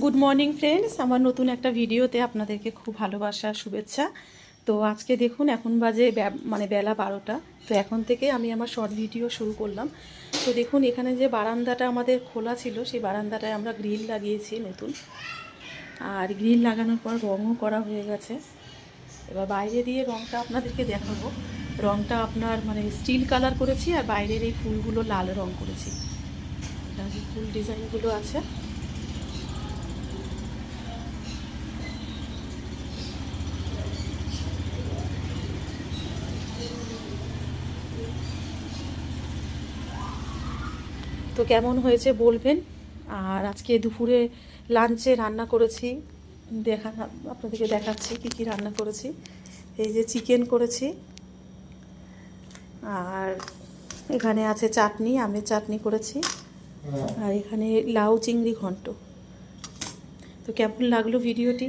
Good morning friends, আমার নতুন একটা ভিডিওতে আপনাদেরকে খুব ভালোবাসা শুভেচ্ছা। তো আজকে দেখুন এখন বাজে বেলা 12টা। তো এখন থেকে আমি আমার শর্ট ভিডিও শুরু করলাম। তো দেখুন এখানে যে বারান্দাটা আমাদের খোলা ছিল, সেই বারান্দাটায় আমরা গ্রিল লাগিয়েছি নতুন। আর গ্রিল লাগানোর পর রঙও করা হয়ে গেছে। এবার বাইরে দিয়ে রঙটা আপনাদেরকে দেখাবো। রঙটা আপনার স্টিল কালার করেছি, আর বাইরের এই ফুলগুলো লাল রঙ করেছি। যে ফুল ডিজাইনগুলো আছে, তো কেমন হয়েছে বলবেন। আর আজকে দুপুরে লাঞ্চে রান্না করেছি, আপনাদেরকে দেখাচ্ছি কী কী রান্না করেছি। এই যে চিকেন করেছি, আর এখানে আছে চাটনি, আমের চাটনি করেছি, আর এখানে লাউ চিংড়ি ঘন্ট। তো কেমন লাগলো ভিডিওটি